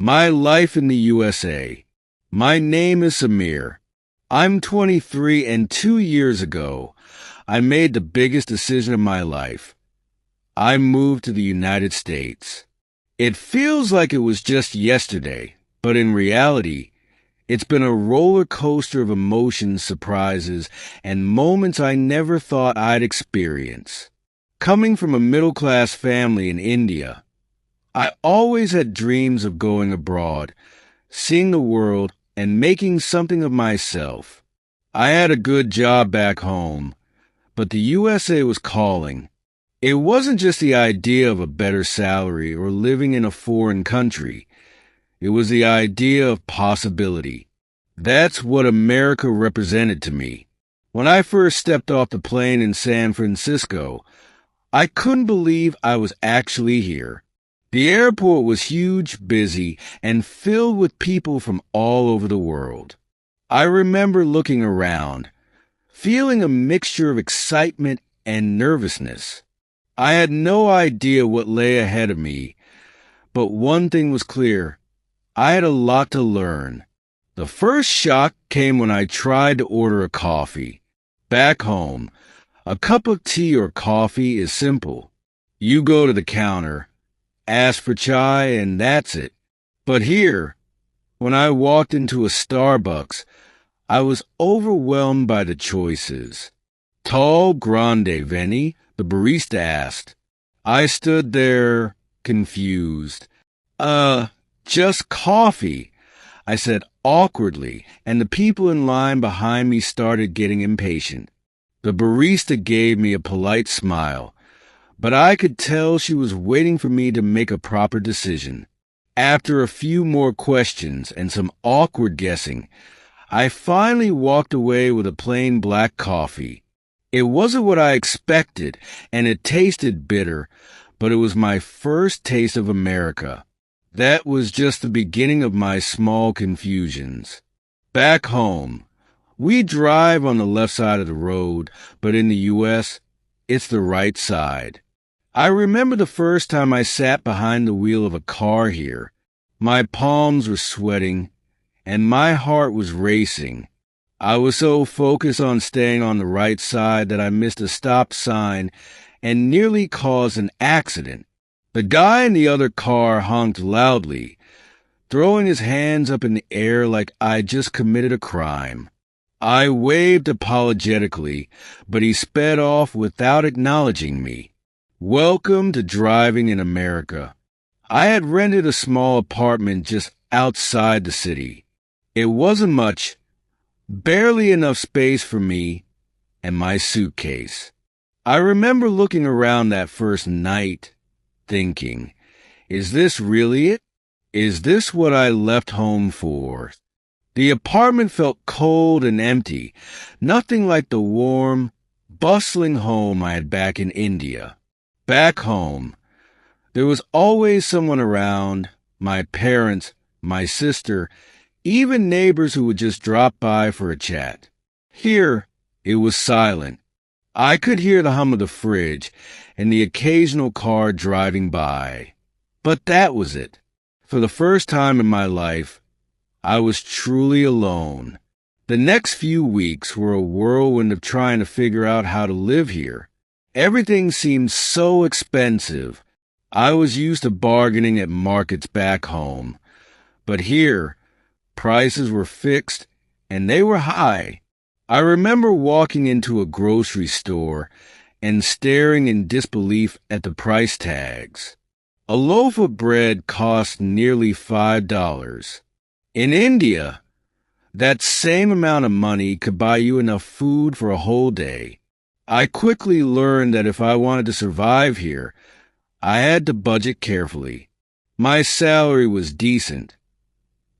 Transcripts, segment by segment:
My life in the USA. My name is Samir. I'm 23 and 2 years ago, I made the biggest decision of my life. I moved to the United States. It feels like it was just yesterday, but in reality, it's been a roller coaster of emotions, surprises, and moments I never thought I'd experience. Coming from a middle-class family in India, I always had dreams of going abroad, seeing the world, and making something of myself. I had a good job back home, but the USA was calling. It wasn't just the idea of a better salary or living in a foreign country. It was the idea of possibility. That's what America represented to me. When I first stepped off the plane in San Francisco, I couldn't believe I was actually here. The airport was huge, busy, and filled with people from all over the world. I remember looking around, feeling a mixture of excitement and nervousness. I had no idea what lay ahead of me, but one thing was clear. I had a lot to learn. The first shock came when I tried to order a coffee. Back home, a cup of tea or coffee is simple. You go to the counter, ask for chai, and that's it. But here, when I walked into a Starbucks, I was overwhelmed by the choices. Tall grande veni, the barista asked. I stood there, confused. Just coffee, I said awkwardly, and the people in line behind me started getting impatient. The barista gave me a polite smile, but I could tell she was waiting for me to make a proper decision. After a few more questions and some awkward guessing, I finally walked away with a plain black coffee. It wasn't what I expected, and it tasted bitter, but it was my first taste of America. That was just the beginning of my small confusions. Back home, we drive on the left side of the road, but in the U.S., it's the right side. I remember the first time I sat behind the wheel of a car here. My palms were sweating, and my heart was racing. I was so focused on staying on the right side that I missed a stop sign and nearly caused an accident. The guy in the other car honked loudly, throwing his hands up in the air like I'd just committed a crime. I waved apologetically, but he sped off without acknowledging me. Welcome to driving in America. I had rented a small apartment just outside the city. It wasn't much, barely enough space for me and my suitcase. I remember looking around that first night, thinking, is this really it? Is this what I left home for? The apartment felt cold and empty, nothing like the warm, bustling home I had back in India. Back home, there was always someone around, my parents, my sister, even neighbors who would just drop by for a chat. Here, it was silent. I could hear the hum of the fridge and the occasional car driving by. But that was it. For the first time in my life, I was truly alone. The next few weeks were a whirlwind of trying to figure out how to live here. Everything seemed so expensive. I was used to bargaining at markets back home. But here, prices were fixed, and they were high. I remember walking into a grocery store and staring in disbelief at the price tags. A loaf of bread cost nearly $5. In India, that same amount of money could buy you enough food for a whole day. I quickly learned that if I wanted to survive here, I had to budget carefully. My salary was decent,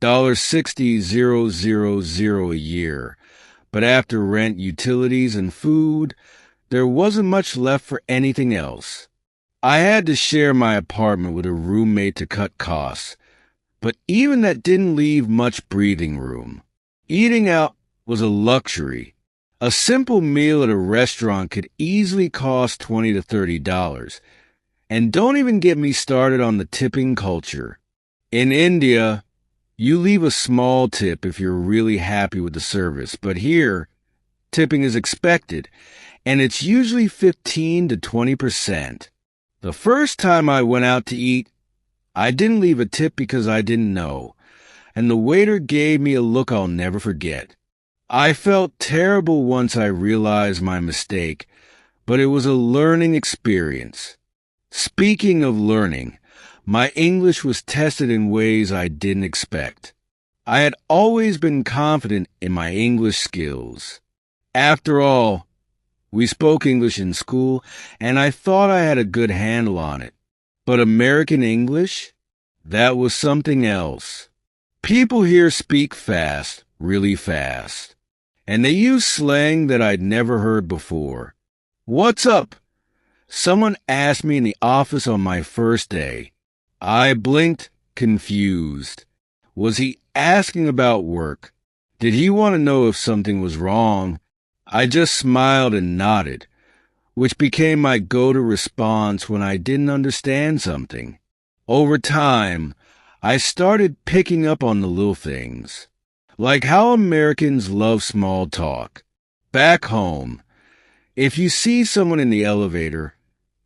$60,000 a year, but after rent, utilities, and food, there wasn't much left for anything else. I had to share my apartment with a roommate to cut costs, but even that didn't leave much breathing room. Eating out was a luxury. A simple meal at a restaurant could easily cost $20 to $30. And don't even get me started on the tipping culture. In India, you leave a small tip if you're really happy with the service, but here, tipping is expected, and it's usually 15 to 20%. The first time I went out to eat, I didn't leave a tip because I didn't know, and the waiter gave me a look I'll never forget. I felt terrible once I realized my mistake, but it was a learning experience. Speaking of learning, my English was tested in ways I didn't expect. I had always been confident in my English skills. After all, we spoke English in school, and I thought I had a good handle on it. But American English? That was something else. People here speak fast, really fast. And they use slang that I'd never heard before. "What's up?" Someone asked me in the office on my first day. I blinked, confused. Was he asking about work? Did he want to know if something was wrong? I just smiled and nodded, which became my go-to response when I didn't understand something. Over time, I started picking up on the little things, like how Americans love small talk. Back home, if you see someone in the elevator,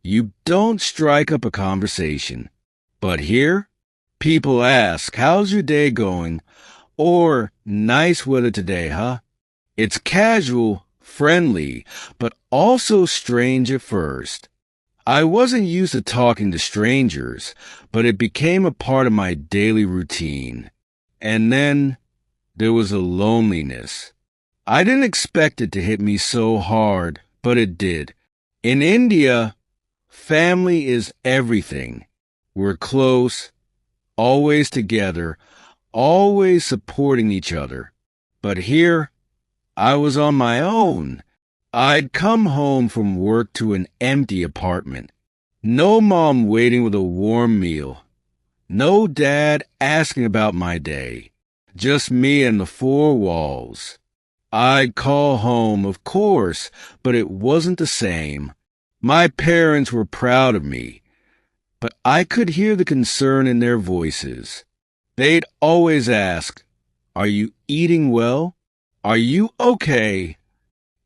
you don't strike up a conversation. But here, people ask, "How's your day going?" Or, "Nice weather today, huh?" It's casual, friendly, but also strange at first. I wasn't used to talking to strangers, but it became a part of my daily routine. And then there was a loneliness. I didn't expect it to hit me so hard, but it did. In India, family is everything. We're close, always together, always supporting each other. But here, I was on my own. I'd come home from work to an empty apartment. No mom waiting with a warm meal. No dad asking about my day. Just me and the four walls. I'd call home, of course, but it wasn't the same. My parents were proud of me, but I could hear the concern in their voices. They'd always ask, "Are you eating well? Are you okay?"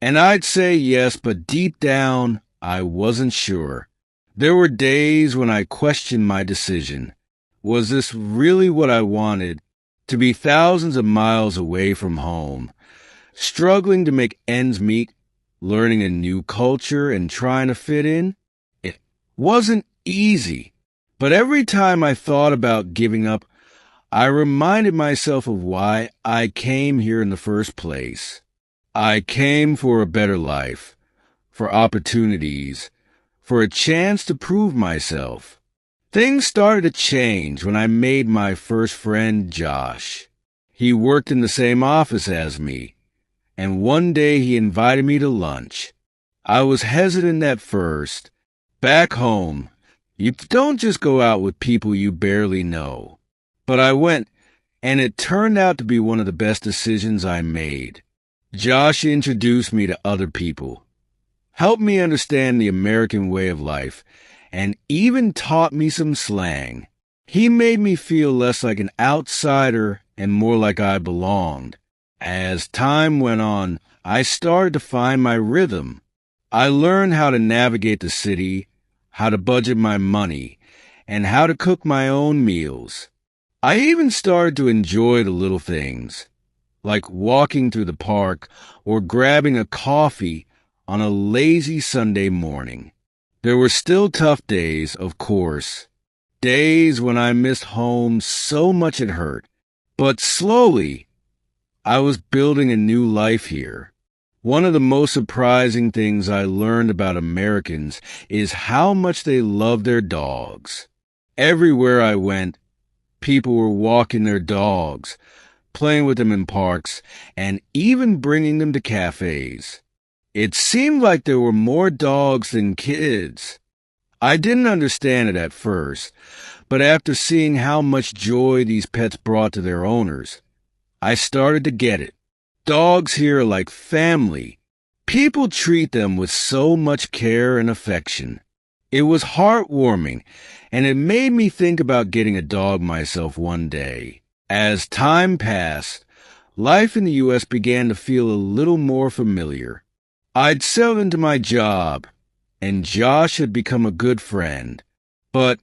And I'd say yes, but deep down, I wasn't sure. There were days when I questioned my decision. Was this really what I wanted? To be thousands of miles away from home, struggling to make ends meet, learning a new culture and trying to fit in? It wasn't easy. But every time I thought about giving up, I reminded myself of why I came here in the first place. I came for a better life, for opportunities, for a chance to prove myself. Things started to change when I made my first friend, Josh. He worked in the same office as me, and one day he invited me to lunch. I was hesitant at first. Back home, you don't just go out with people you barely know. But I went, and it turned out to be one of the best decisions I made. Josh introduced me to other people, helped me understand the American way of life, and even taught me some slang. He made me feel less like an outsider and more like I belonged. As time went on, I started to find my rhythm. I learned how to navigate the city, how to budget my money, and how to cook my own meals. I even started to enjoy the little things, like walking through the park or grabbing a coffee on a lazy Sunday morning. There were still tough days, of course, days when I missed home so much it hurt. But slowly, I was building a new life here. One of the most surprising things I learned about Americans is how much they love their dogs. Everywhere I went, people were walking their dogs, playing with them in parks, and even bringing them to cafes. It seemed like there were more dogs than kids. I didn't understand it at first, but after seeing how much joy these pets brought to their owners, I started to get it. Dogs here are like family. People treat them with so much care and affection. It was heartwarming, and it made me think about getting a dog myself one day. As time passed, life in the U.S. began to feel a little more familiar. I'd settled into my job, and Josh had become a good friend. But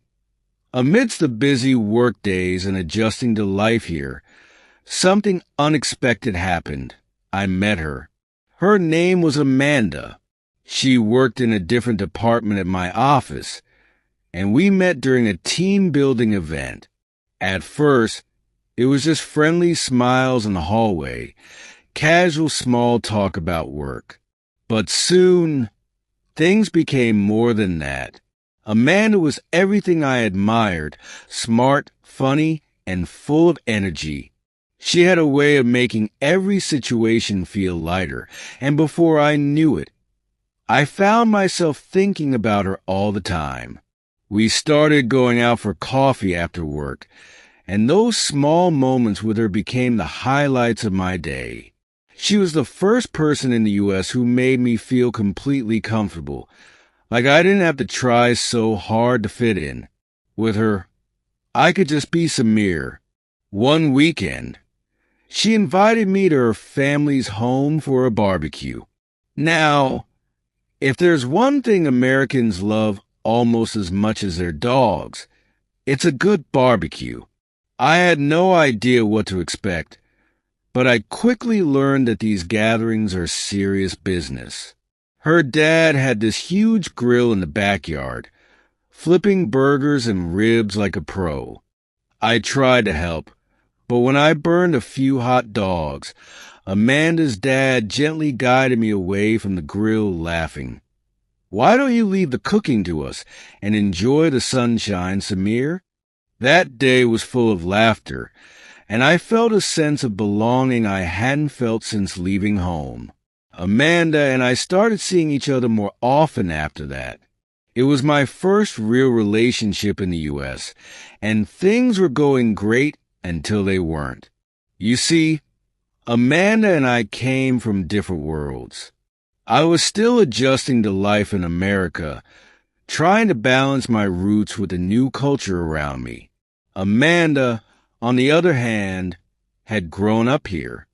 amidst the busy work days and adjusting to life here, something unexpected happened. I met her. Her name was Amanda. She worked in a different department at my office, and we met during a team-building event. At first, it was just friendly smiles in the hallway, casual small talk about work. But soon, things became more than that. Amanda was everything I admired, smart, funny, and full of energy. She had a way of making every situation feel lighter, and before I knew it, I found myself thinking about her all the time. We started going out for coffee after work, and those small moments with her became the highlights of my day. She was the first person in the U.S. who made me feel completely comfortable, like I didn't have to try so hard to fit in. With her, I could just be Samir. One weekend, she invited me to her family's home for a barbecue. Now, if there's one thing Americans love almost as much as their dogs, it's a good barbecue. I had no idea what to expect, but I quickly learned that these gatherings are serious business. Her dad had this huge grill in the backyard, flipping burgers and ribs like a pro. I tried to help, but when I burned a few hot dogs, Amanda's dad gently guided me away from the grill, laughing. "Why don't you leave the cooking to us and enjoy the sunshine, Samir?" That day was full of laughter, and I felt a sense of belonging I hadn't felt since leaving home. Amanda and I started seeing each other more often after that. It was my first real relationship in the U.S., and things were going great until they weren't. You see, Amanda and I came from different worlds. I was still adjusting to life in America, trying to balance my roots with the new culture around me. Amanda, on the other hand, had grown up here.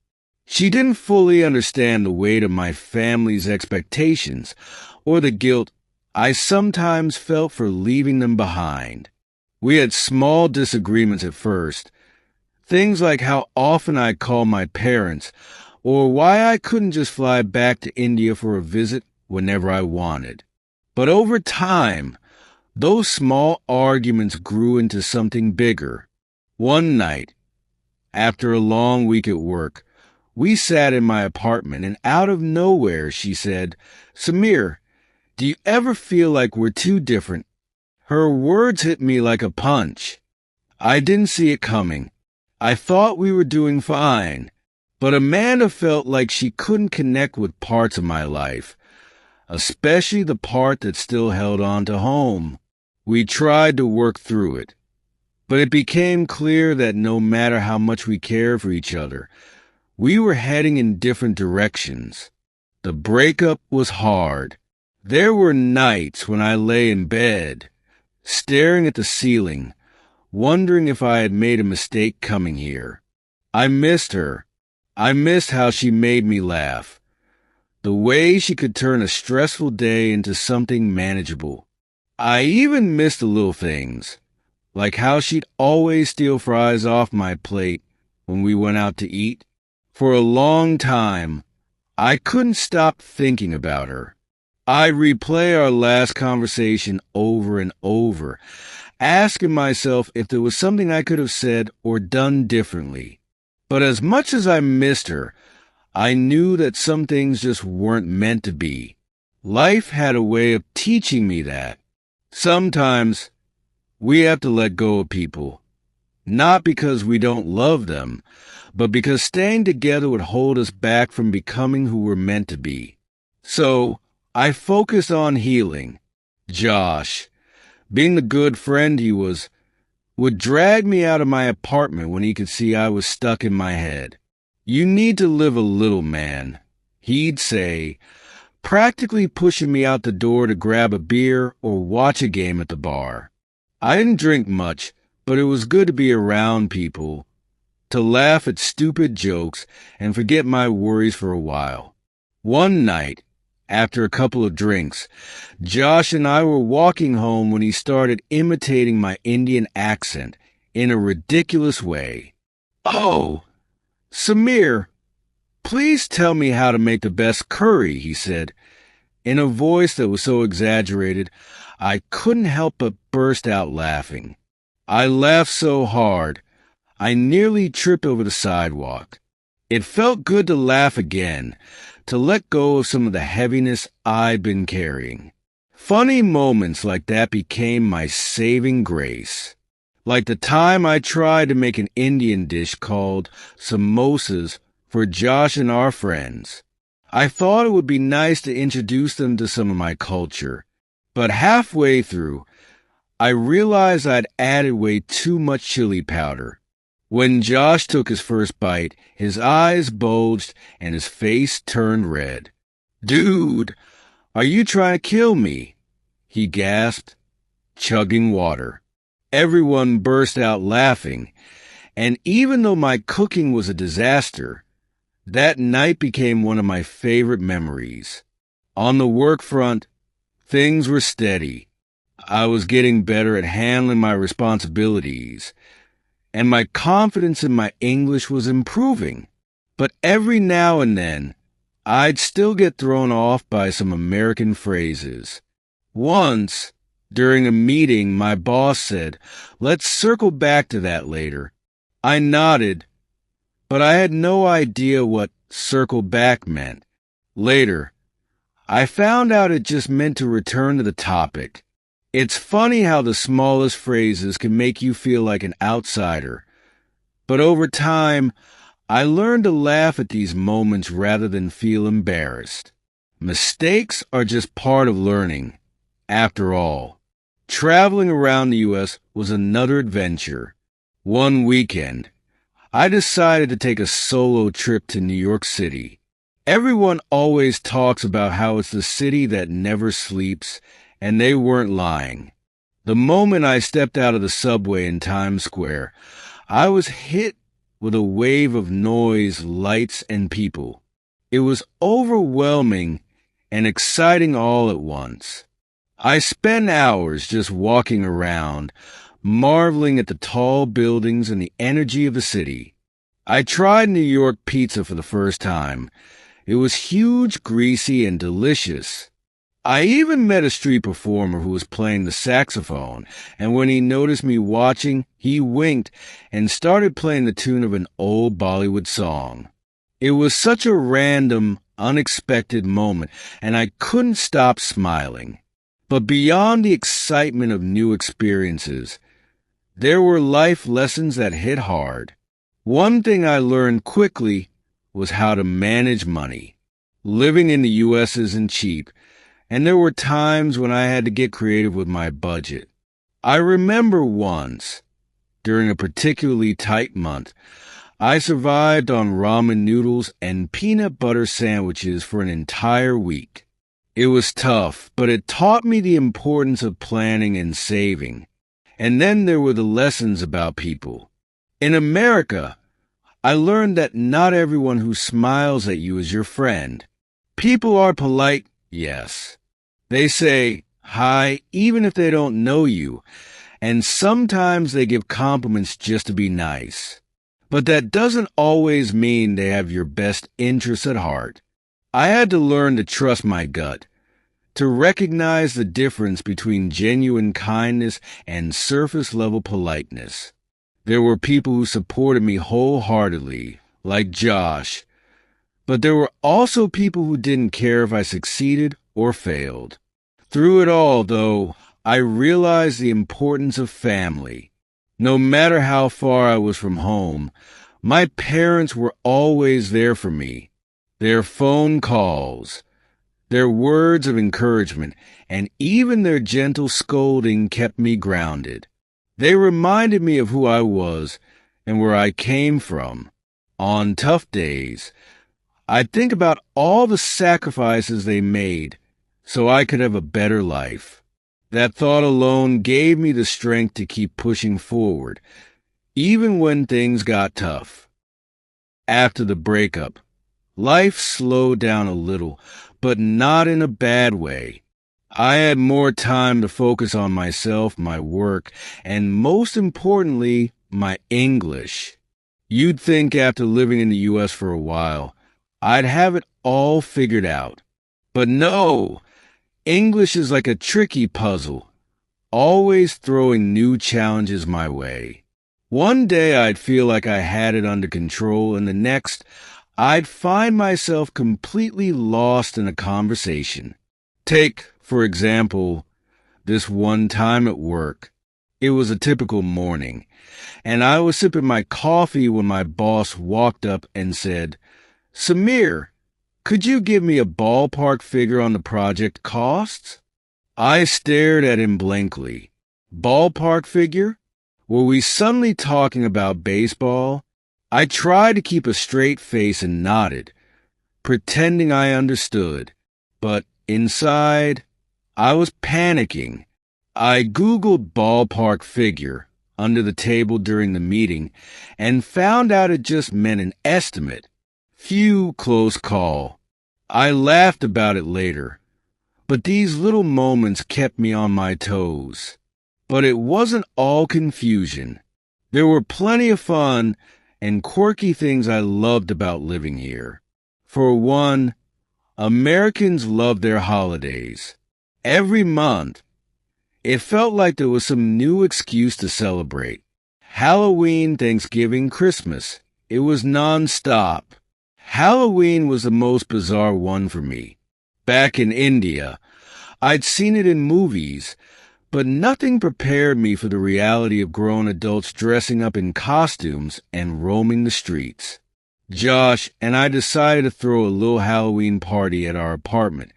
She didn't fully understand the weight of my family's expectations or the guilt I sometimes felt for leaving them behind. We had small disagreements at first, things like how often I called my parents or why I couldn't just fly back to India for a visit whenever I wanted. But over time, those small arguments grew into something bigger. One night, after a long week at work, we sat in my apartment, and out of nowhere she said, "Samir, do you ever feel like we're too different?" Her words hit me like a punch. I didn't see it coming. I thought we were doing fine, but Amanda felt like she couldn't connect with parts of my life, especially the part that still held on to home. We tried to work through it, but it became clear that no matter how much we cared for each other, we were heading in different directions. The breakup was hard. There were nights when I lay in bed, staring at the ceiling, wondering if I had made a mistake coming here. I missed her. I missed how she made me laugh. The way she could turn a stressful day into something manageable. I even missed the little things, like how she'd always steal fries off my plate when we went out to eat. For a long time, I couldn't stop thinking about her. I replay our last conversation over and over, asking myself if there was something I could have said or done differently. But as much as I missed her, I knew that some things just weren't meant to be. Life had a way of teaching me that. Sometimes we have to let go of people, not because we don't love them, but because staying together would hold us back from becoming who we're meant to be. So I focused on healing. Josh, being the good friend he was, would drag me out of my apartment when he could see I was stuck in my head. "You need to live a little, man," he'd say, practically pushing me out the door to grab a beer or watch a game at the bar. I didn't drink much, but it was good to be around people, to laugh at stupid jokes and forget my worries for a while. One night, after a couple of drinks, Josh and I were walking home when he started imitating my Indian accent in a ridiculous way. "Oh, Samir, please tell me how to make the best curry," he said, in a voice that was so exaggerated I couldn't help but burst out laughing. I laughed so hard, I nearly tripped over the sidewalk. It felt good to laugh again, to let go of some of the heaviness I'd been carrying. Funny moments like that became my saving grace. Like the time I tried to make an Indian dish called samosas for Josh and our friends. I thought it would be nice to introduce them to some of my culture, but halfway through, I realized I'd added way too much chili powder. When Josh took his first bite, his eyes bulged and his face turned red. "Dude, are you trying to kill me?" he gasped, chugging water. Everyone burst out laughing, and even though my cooking was a disaster, that night became one of my favorite memories. On the work front, things were steady. I was getting better at handling my responsibilities, and my confidence in my English was improving. But every now and then, I'd still get thrown off by some American phrases. Once, during a meeting, my boss said, "Let's circle back to that later." I nodded, but I had no idea what circle back meant. Later, I found out it just meant to return to the topic. It's funny how the smallest phrases can make you feel like an outsider. But over time, I learned to laugh at these moments rather than feel embarrassed. Mistakes are just part of learning. After all, traveling around the U.S. was another adventure. One weekend, I decided to take a solo trip to New York City. Everyone always talks about how it's the city that never sleeps, and they weren't lying. The moment I stepped out of the subway in Times Square, I was hit with a wave of noise, lights, and people. It was overwhelming and exciting all at once. I spent hours just walking around, marveling at the tall buildings and the energy of the city. I tried New York pizza for the first time. It was huge, greasy, and delicious. I even met a street performer who was playing the saxophone, and when he noticed me watching, he winked and started playing the tune of an old Bollywood song. It was such a random, unexpected moment, and I couldn't stop smiling. But beyond the excitement of new experiences, there were life lessons that hit hard. One thing I learned quickly was how to manage money. Living in the U.S. isn't cheap, and there were times when I had to get creative with my budget. I remember once, during a particularly tight month, I survived on ramen noodles and peanut butter sandwiches for an entire week. It was tough, but it taught me the importance of planning and saving. And then there were the lessons about people. In America, I learned that not everyone who smiles at you is your friend. People are polite, yes. They say hi even if they don't know you, and sometimes they give compliments just to be nice. But that doesn't always mean they have your best interests at heart. I had to learn to trust my gut, to recognize the difference between genuine kindness and surface-level politeness. There were people who supported me wholeheartedly, like Josh, but there were also people who didn't care if I succeeded or failed. Through it all, though, I realized the importance of family. No matter how far I was from home, my parents were always there for me. Their phone calls, their words of encouragement, and even their gentle scolding kept me grounded. They reminded me of who I was and where I came from. On tough days, I'd think about all the sacrifices they made so I could have a better life. That thought alone gave me the strength to keep pushing forward, even when things got tough. After the breakup, life slowed down a little, but not in a bad way. I had more time to focus on myself, my work, and most importantly, my English. You'd think after living in the U.S. for a while, I'd have it all figured out. But no, English is like a tricky puzzle, always throwing new challenges my way. One day I'd feel like I had it under control, and the next, I'd find myself completely lost in a conversation. Take, for example, this one time at work. It was a typical morning, and I was sipping my coffee when my boss walked up and said, "Samir, could you give me a ballpark figure on the project costs?" I stared at him blankly. Ballpark figure? Were we suddenly talking about baseball? I tried to keep a straight face and nodded, pretending I understood. But inside, I was panicking. I Googled ballpark figure under the table during the meeting and found out it just meant an estimate. Phew, close call. I laughed about it later, but these little moments kept me on my toes. But it wasn't all confusion. There were plenty of fun and quirky things I loved about living here. For one, Americans love their holidays. Every month, it felt like there was some new excuse to celebrate. Halloween, Thanksgiving, Christmas. It was nonstop. Halloween was the most bizarre one for me. Back in India, I'd seen it in movies, but nothing prepared me for the reality of grown adults dressing up in costumes and roaming the streets. Josh and I decided to throw a little Halloween party at our apartment,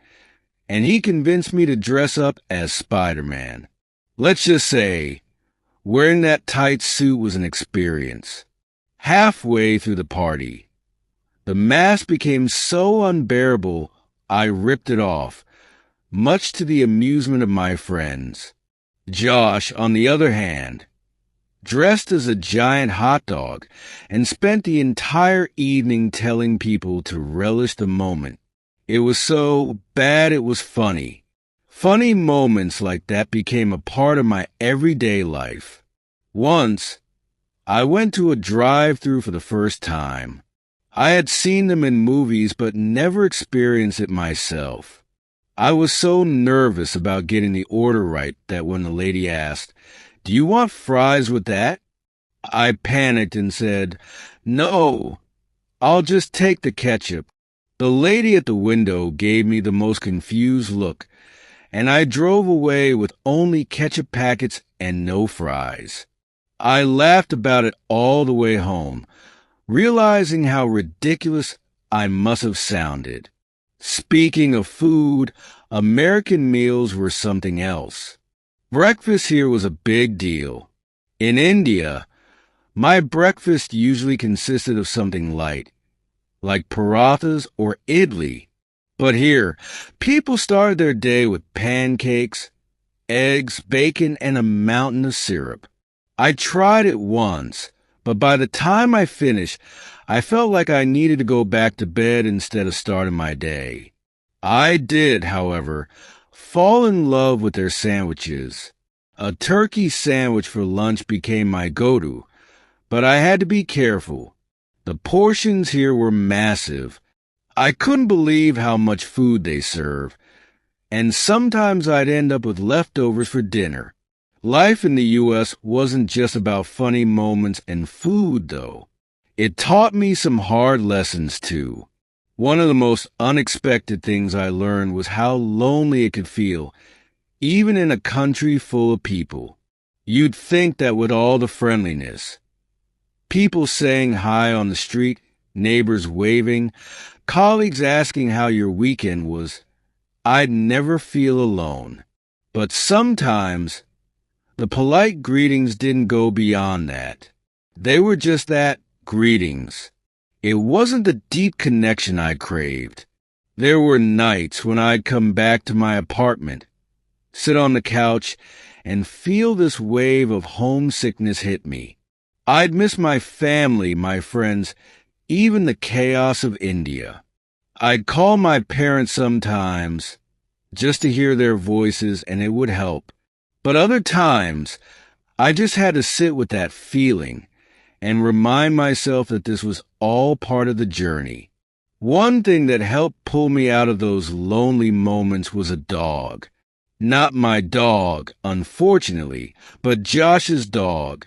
and he convinced me to dress up as Spider-Man. Let's just say, wearing that tight suit was an experience. Halfway through the party, the mask became so unbearable, I ripped it off, much to the amusement of my friends. Josh, on the other hand, dressed as a giant hot dog and spent the entire evening telling people to relish the moment. It was so bad it was funny. Funny moments like that became a part of my everyday life. Once, I went to a drive-thru for the first time. I had seen them in movies but never experienced it myself. I was so nervous about getting the order right that when the lady asked, "Do you want fries with that?" I panicked and said, "No, I'll just take the ketchup." The lady at the window gave me the most confused look, and I drove away with only ketchup packets and no fries. I laughed about it all the way home, realizing how ridiculous I must have sounded. Speaking of food, American meals were something else. Breakfast here was a big deal. In India, my breakfast usually consisted of something light, like parathas or idli. But here, people started their day with pancakes, eggs, bacon, and a mountain of syrup. I tried it once, but by the time I finished, I felt like I needed to go back to bed instead of starting my day. I did, however, fall in love with their sandwiches. A turkey sandwich for lunch became my go-to, but I had to be careful. The portions here were massive. I couldn't believe how much food they serve, and sometimes I'd end up with leftovers for dinner. Life in the U.S. wasn't just about funny moments and food, though. It taught me some hard lessons, too. One of the most unexpected things I learned was how lonely it could feel, even in a country full of people. You'd think that with all the friendliness, people saying hi on the street, neighbors waving, colleagues asking how your weekend was, I'd never feel alone. But sometimes, the polite greetings didn't go beyond that. They were just that, greetings. It wasn't the deep connection I craved. There were nights when I'd come back to my apartment, sit on the couch, and feel this wave of homesickness hit me. I'd miss my family, my friends, even the chaos of India. I'd call my parents sometimes just to hear their voices, and it would help. But other times, I just had to sit with that feeling and remind myself that this was all part of the journey. One thing that helped pull me out of those lonely moments was a dog. Not my dog, unfortunately, but Josh's dog.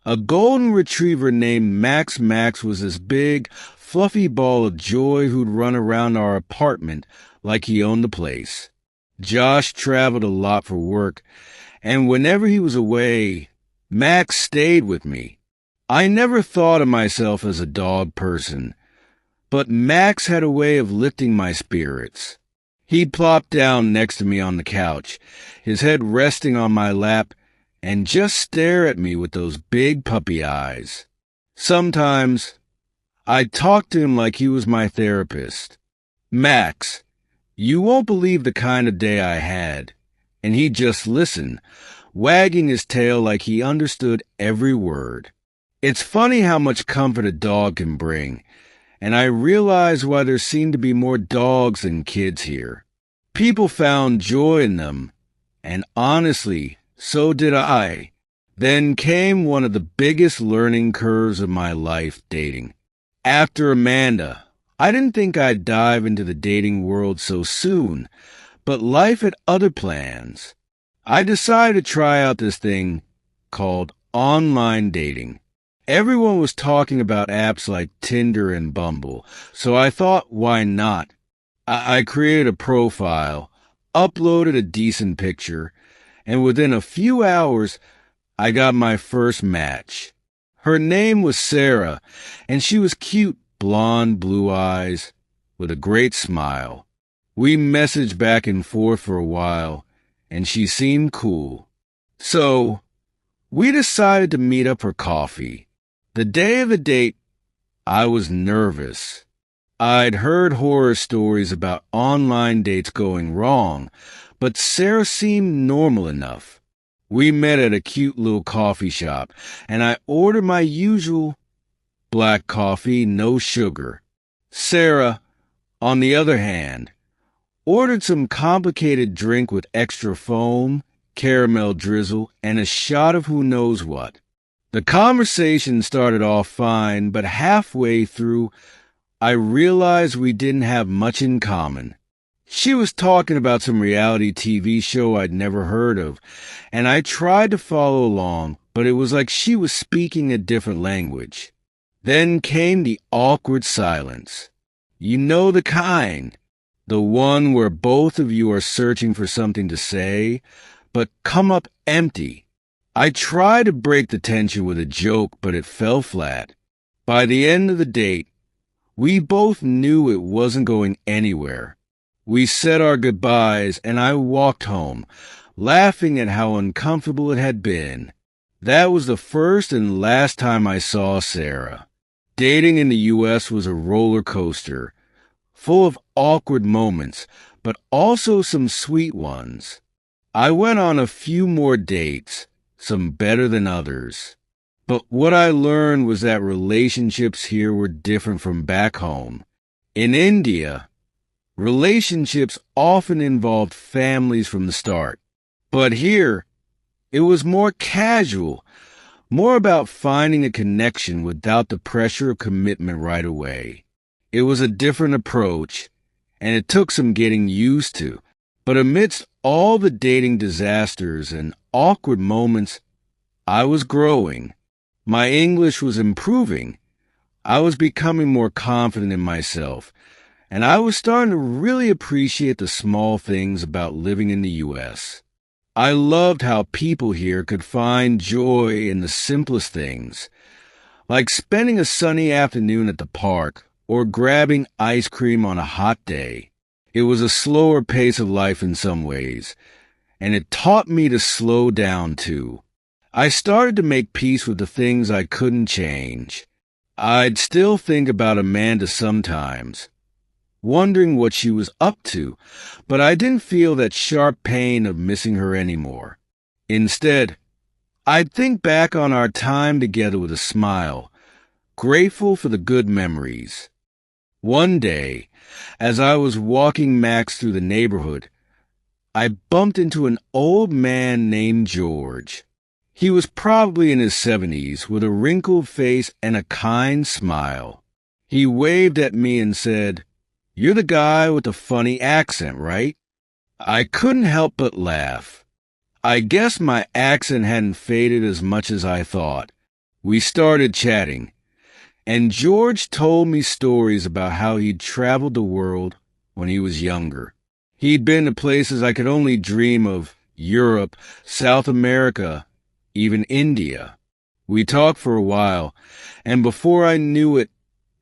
A golden retriever named Max. Max was this big, fluffy ball of joy who'd run around our apartment like he owned the place. Josh traveled a lot for work, and whenever he was away, Max stayed with me. I never thought of myself as a dog person, but Max had a way of lifting my spirits. He'd plop down next to me on the couch, his head resting on my lap, and just stare at me with those big puppy eyes. Sometimes, I'd talk to him like he was my therapist. Max, you won't believe the kind of day I had. And he'd just listen, wagging his tail like he understood every word. It's funny how much comfort a dog can bring, and I realized why there seemed to be more dogs than kids here. People found joy in them, and honestly, so did I. Then came one of the biggest learning curves of my life, dating. After Amanda, I didn't think I'd dive into the dating world so soon, but life had other plans. I decided to try out this thing called online dating. Everyone was talking about apps like Tinder and Bumble, so I thought, why not? I created a profile, uploaded a decent picture, and within a few hours, I got my first match. Her name was Sarah, and she was cute, blonde, blue eyes, with a great smile. We messaged back and forth for a while, and she seemed cool. So, we decided to meet up for coffee. The day of the date, I was nervous. I'd heard horror stories about online dates going wrong, but Sarah seemed normal enough. We met at a cute little coffee shop, and I ordered my usual black coffee, no sugar. Sarah, on the other hand, ordered some complicated drink with extra foam, caramel drizzle, and a shot of who knows what. The conversation started off fine, but halfway through, I realized we didn't have much in common. She was talking about some reality TV show I'd never heard of, and I tried to follow along, but it was like she was speaking a different language. Then came the awkward silence. You know the kind. The one where both of you are searching for something to say, but come up empty. I tried to break the tension with a joke, but it fell flat. By the end of the date, we both knew it wasn't going anywhere. We said our goodbyes, and I walked home, laughing at how uncomfortable it had been. That was the first and last time I saw Sarah. Dating in the U.S. was a roller coaster, full of awkward moments, but also some sweet ones. I went on a few more dates, some better than others. But what I learned was that relationships here were different from back home. In India, relationships often involved families from the start. But here, it was more casual, more about finding a connection without the pressure of commitment right away. It was a different approach, and it took some getting used to. But amidst all the dating disasters and awkward moments, I was growing. My English was improving. I was becoming more confident in myself, and I was starting to really appreciate the small things about living in the U.S. I loved how people here could find joy in the simplest things, like spending a sunny afternoon at the park or grabbing ice cream on a hot day. It was a slower pace of life in some ways, and it taught me to slow down too. I started to make peace with the things I couldn't change. I'd still think about Amanda sometimes, wondering what she was up to, but I didn't feel that sharp pain of missing her anymore. Instead, I'd think back on our time together with a smile, grateful for the good memories. One day, as I was walking Max through the neighborhood, I bumped into an old man named George. He was probably in his 70s with a wrinkled face and a kind smile. He waved at me and said, "You're the guy with the funny accent, right?" I couldn't help but laugh. I guess my accent hadn't faded as much as I thought. We started chatting, and George told me stories about how he'd traveled the world when he was younger. He'd been to places I could only dream of: Europe, South America, even India. We talked for a while, and before I knew it,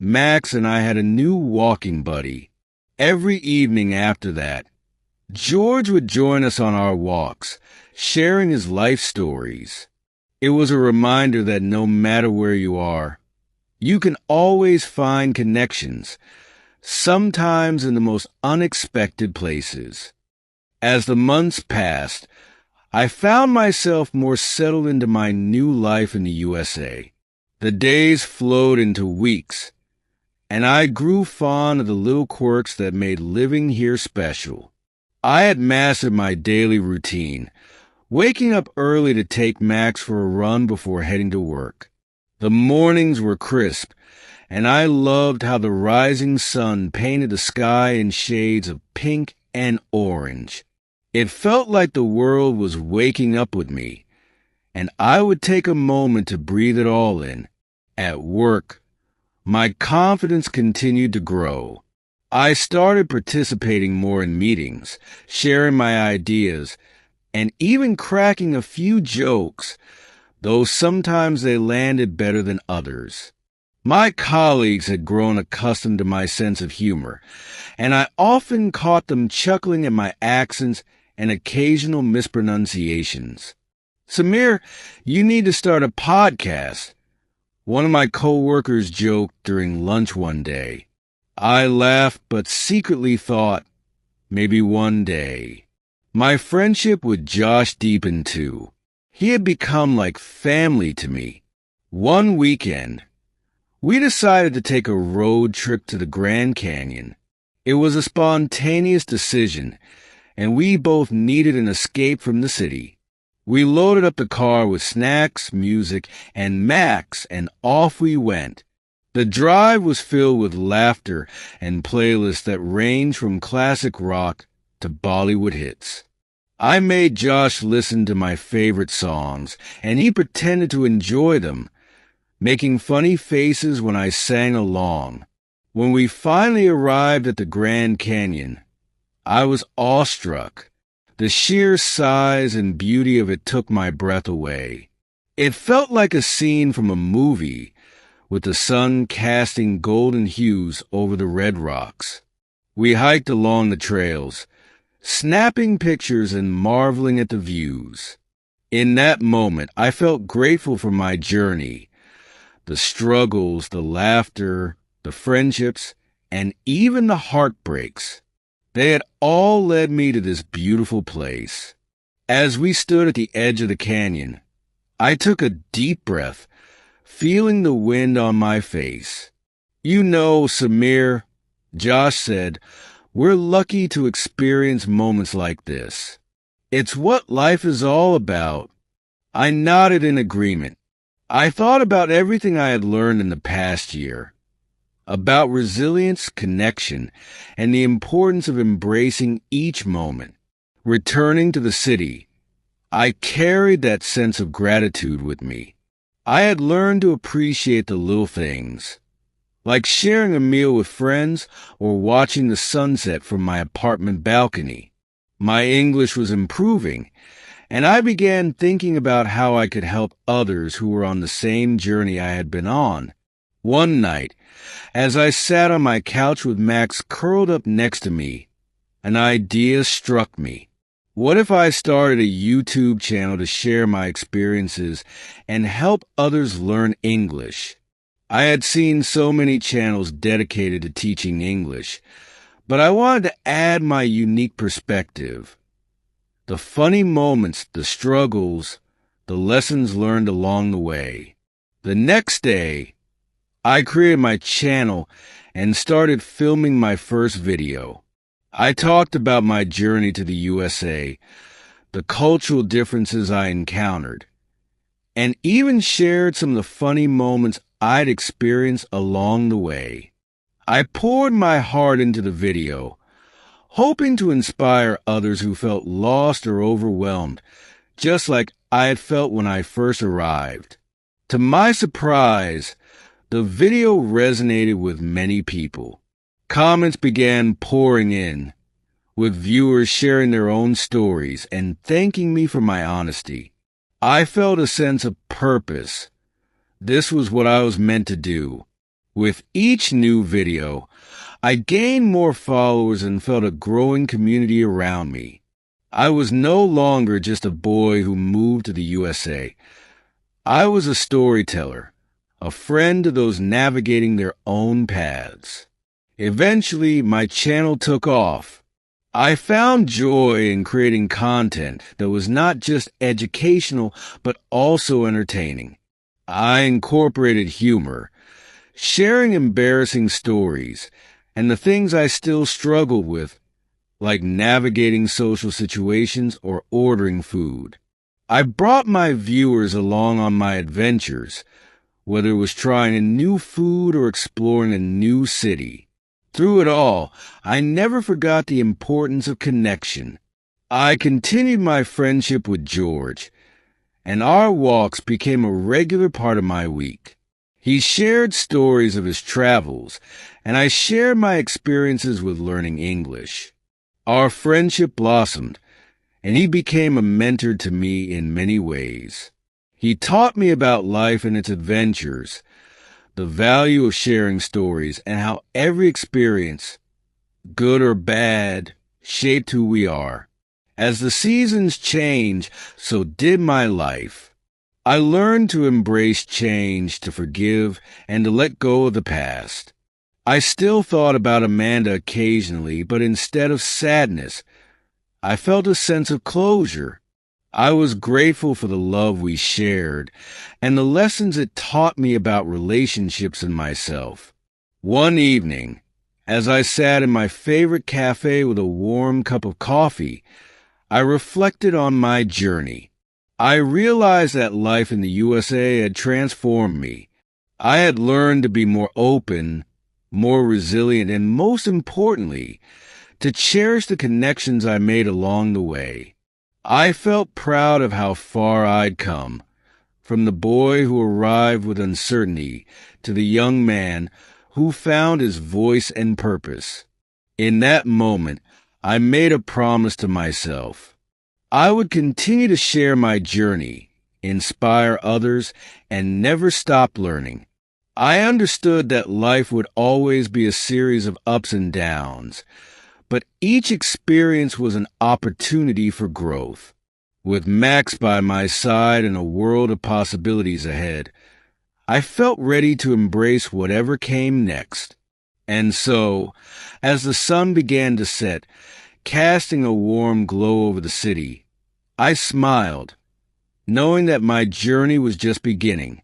Max and I had a new walking buddy. Every evening after that, George would join us on our walks, sharing his life stories. It was a reminder that no matter where you are, you can always find connections, sometimes in the most unexpected places. As the months passed, I found myself more settled into my new life in the USA. The days flowed into weeks, and I grew fond of the little quirks that made living here special. I had mastered my daily routine, waking up early to take Max for a run before heading to work. The mornings were crisp, and I loved how the rising sun painted the sky in shades of pink and orange. It felt like the world was waking up with me, and I would take a moment to breathe it all in. At work, my confidence continued to grow. I started participating more in meetings, sharing my ideas, and even cracking a few jokes, though sometimes they landed better than others. My colleagues had grown accustomed to my sense of humor, and I often caught them chuckling at my accents and occasional mispronunciations. "Samir, you need to start a podcast," one of my coworkers joked during lunch one day. I laughed, but secretly thought, maybe one day. My friendship with Josh deepened too. He had become like family to me. One weekend, we decided to take a road trip to the Grand Canyon. It was a spontaneous decision, and we both needed an escape from the city. We loaded up the car with snacks, music, and Max, and off we went. The drive was filled with laughter and playlists that ranged from classic rock to Bollywood hits. I made Josh listen to my favorite songs, and he pretended to enjoy them, making funny faces when I sang along. When we finally arrived at the Grand Canyon, I was awestruck. The sheer size and beauty of it took my breath away. It felt like a scene from a movie, with the sun casting golden hues over the red rocks. We hiked along the trails, snapping pictures and marveling at the views. In that moment, I felt grateful for my journey, the struggles, the laughter, the friendships, and even the heartbreaks. They had all led me to this beautiful place. As we stood at the edge of the canyon, I took a deep breath, feeling the wind on my face. "You know, Samir," Josh said, "we're lucky to experience moments like this. It's what life is all about." I nodded in agreement. I thought about everything I had learned in the past year, about resilience, connection, and the importance of embracing each moment. Returning to the city, I carried that sense of gratitude with me. I had learned to appreciate the little things, like sharing a meal with friends or watching the sunset from my apartment balcony. My English was improving, and I began thinking about how I could help others who were on the same journey I had been on. One night, as I sat on my couch with Max curled up next to me, an idea struck me. What if I started a YouTube channel to share my experiences and help others learn English? I had seen so many channels dedicated to teaching English, but I wanted to add my unique perspective. The funny moments, the struggles, the lessons learned along the way. The next day, I created my channel and started filming my first video. I talked about my journey to the USA, the cultural differences I encountered, and even shared some of the funny moments I'd experienced along the way. I poured my heart into the video, hoping to inspire others who felt lost or overwhelmed, just like I had felt when I first arrived. To my surprise, the video resonated with many people. Comments began pouring in, with viewers sharing their own stories and thanking me for my honesty. I felt a sense of purpose. This was what I was meant to do. With each new video, I gained more followers and felt a growing community around me. I was no longer just a boy who moved to the USA. I was a storyteller, a friend to those navigating their own paths. Eventually, my channel took off. I found joy in creating content that was not just educational, but also entertaining. I incorporated humor, sharing embarrassing stories, and the things I still struggle with, like navigating social situations or ordering food. I brought my viewers along on my adventures, whether it was trying a new food or exploring a new city. Through it all, I never forgot the importance of connection. I continued my friendship with George, and our walks became a regular part of my week. He shared stories of his travels, and I shared my experiences with learning English. Our friendship blossomed, and he became a mentor to me in many ways. He taught me about life and its adventures, the value of sharing stories, and how every experience, good or bad, shaped who we are. As the seasons change, so did my life. I learned to embrace change, to forgive, and to let go of the past. I still thought about Amanda occasionally, but instead of sadness, I felt a sense of closure. I was grateful for the love we shared and the lessons it taught me about relationships and myself. One evening, as I sat in my favorite cafe with a warm cup of coffee, I reflected on my journey. I realized that life in the USA had transformed me. I had learned to be more open, more resilient, and most importantly, to cherish the connections I made along the way. I felt proud of how far I'd come, from the boy who arrived with uncertainty to the young man who found his voice and purpose. In that moment, I made a promise to myself. I would continue to share my journey, inspire others, and never stop learning. I understood that life would always be a series of ups and downs, but each experience was an opportunity for growth. With Max by my side and a world of possibilities ahead, I felt ready to embrace whatever came next. And so, as the sun began to set, casting a warm glow over the city, I smiled, knowing that my journey was just beginning.